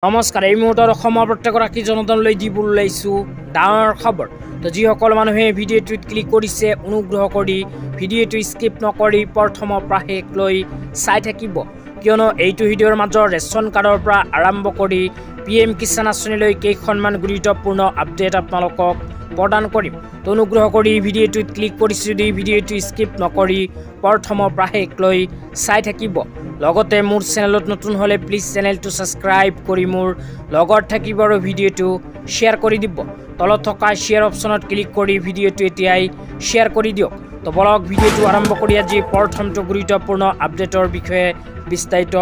নমস্কাৰ এই মুহূৰ্তত অসমৰ প্ৰত্যেকগৰাকী জনতালৈ দিবলৈ ওলাইছোঁ ডাঙৰ খবৰ। তো যিসকল মানুহে ভিডিঅ'টোত ক্লিক কৰিছে অনুগ্ৰহ কৰি ভিডিঅ'টো স্কিপ নকৰি প্ৰথমৰ পৰা শেষলৈ চাই থাকিব, কিয়নো এইটো ভিডিঅ'ৰ মাজৰ ৰেচন কাৰ্ডৰ পৰা আৰম্ভ কৰি PM কিষাণ আঁচনিলৈ কেইখনমান গুৰুত্বপূৰ্ণ আপডেট আপোনালোকক প্ৰদান কৰিম। তো অনুগ্ৰহ কৰি ভিডিঅ'টোত ক্লিক কৰিছে যদি ভিডিঅ'টো স্কিপ নকৰি প্ৰথমৰ পৰা শেষলৈ চাই থাকিব। লগতে মোৰ চেনেলত নতুন হলে প্লিজ চেনেলটো সাবস্ক্ৰাইব কৰি মোৰ লগত থাকিব আৰু ভিডিঅ'টো শ্বেয়াৰ কৰি দিব। তলত থকা শ্বেয়াৰ অপশ্যনত ক্লিক কৰি ভিডিঅ'টো এতিয়াই শ্বেয়াৰ কৰি দিয়ক। তো বলক ভিডিঅ'টো আৰম্ভ কৰি আজি প্ৰথমটো গুৰুত্বপূৰ্ণ আপডেটৰ বিষয়ে বিস্তাৰিত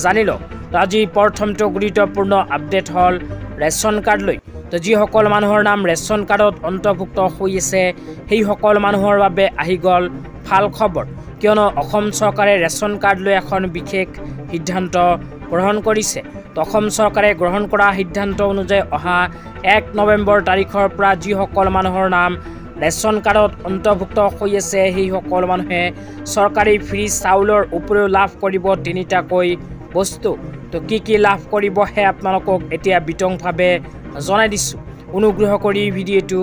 জানি লওক। তো আজি প্ৰথমটো গুৰুত্বপূৰ্ণ আপডেট হ'ল ৰেচন কাৰ্ড লৈ। তো যিসকল মানুহৰ নাম ৰেচন কাৰ্ডত অন্তৰ্ভুক্ত হৈ আছে সেই সকল মানুহৰ বাবে আহি গ'ল ভাল খবৰ, কিয়নো অসম চৰকাৰে ৰেচন কাৰ্ড লৈ এখন বিশেষ সিদ্ধান্ত গ্ৰহণ কৰিছে। তো অসম চৰকাৰে গ্ৰহণ কৰা সিদ্ধান্ত অনুযায়ী অহা 1 নৱেম্বৰ তাৰিখৰ পৰা যিসকল মানুহৰ নাম ৰেচন কাৰ্ডত অন্তৰ্ভুক্ত হৈ আছে সেই সকল মানুহে চৰকাৰী ফ্ৰী চাউলৰ উপৰিও লাভ কৰিব 3টাকৈ বস্তু। তো কি লাভ কৰিব হে আপোনালোকক এতিয়া বিতংভাৱে জনাই দিছোঁ, অনুগ্ৰহ কৰি ভিডিঅ'টো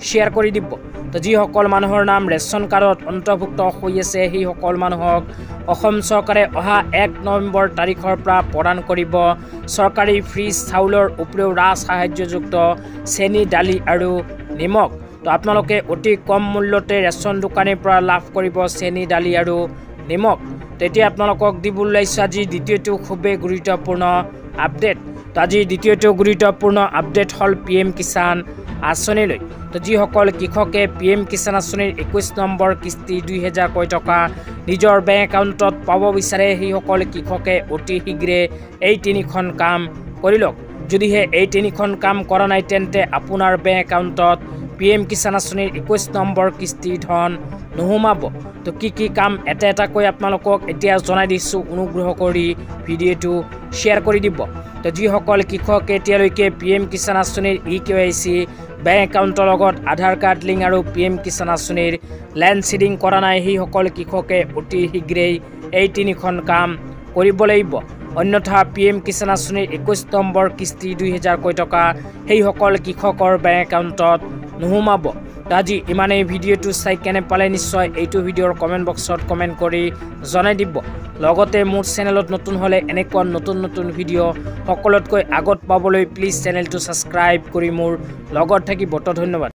শ্বেয়াৰ কৰি দিব। তো যিসকল মানুহৰ নাম ৰেচন কাৰ্ডত অন্তৰ্ভুক্ত হৈ আছে সেই সকল মানুহক অসম চৰকাৰে অহা 1 নৱেম্বৰ তাৰিখৰ পৰা প্ৰদান কৰিব চৰকাৰী ফ্ৰী চাউলৰ উপৰিও ৰাজ সাহায্যযুক্ত চেনি, দালি আৰু নিমখ। তো আপোনালোকে অতি কম মূল্যতে ৰেচন দোকানীৰ পৰা লাভ কৰিব চেনি, দালি আৰু নিমখ। তো এতিয়া আপোনালোকক দিবলৈ ওলাইছোঁ আজি দ্বিতীয়টো খুবেই গুৰুত্বপূৰ্ণ আপডেট। তো আজি দ্বিতীয়টো গুৰুত্বপূৰ্ণ আপডেট হ'ল PM কিষাণ আঁচনিলৈ। তো যিসকল কৃষকে PM কিষাণ আঁচনিৰ 21 নম্বৰ কিস্তি 2000 টকা নিজৰ বেংক একাউণ্টত পাব বিচাৰে সেইসকল কৃষকে অতি শীঘ্ৰে এই 3খন কাম কৰি লওক। যদিহে এই 3খন কাম কৰা নাই তেন্তে আপোনাৰ বেংক একাউণ্টত PM কিষাণ আঁচনিৰ 21 নম্বৰ কিস্তি ধন নোসোমাব। তো কি কাম এটাকৈ আপোনালোকক এতিয়া জনাই দিছোঁ, অনুগ্ৰহ কৰি ভিডিঅ'টো শ্বেয়াৰ কৰি দিব। তো যিসকল কৃষকে এতিয়ালৈকে PM কিষাণ আঁচনিৰ EKYC বেংক একাউণ্টৰ লগত আধাৰ কাৰ্ড লিংক আৰু PM কিষাণ আঁচনিৰ লেণ্ড চিডিং কৰা নাই সেইসকল কৃষকে অতি শীঘ্ৰেই এই 3খন কাম কৰিব লাগিব, অন্যথা PM কিষাণ আঁচনিৰ 21 নম্বৰ কিস্তি 2000 টকা সেইসকল কৃষকৰ বেংক একাউণ্টত নোসোমাব। আজি ইমানেই। ভিডিঅ'টো চাই কেনে পালে নিশ্চয় এইটো ভিডিঅ'ৰ কমেণ্ট বক্সত কমেণ্ট কৰি জনাই দিব। লগতে মোৰ চেনেলত নতুন হ'লে এনেকুৱা নতুন ভিডিঅ' সকলোতকৈ আগত পাবলৈ প্লিজ চেনেলটো ছাবস্ক্ৰাইব কৰি মোৰ লগত থাকিব। তো ধন্যবাদ।